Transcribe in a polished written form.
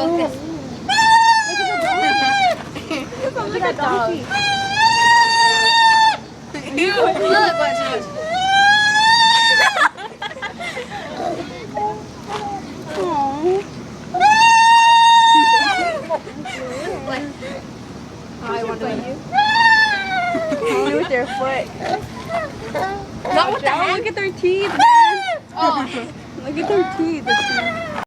focus. Look at that donkey. Look what she does. I want to bite you. Only with your foot. Not with the hand. Look at their teeth, man. Oh. Look at their teeth.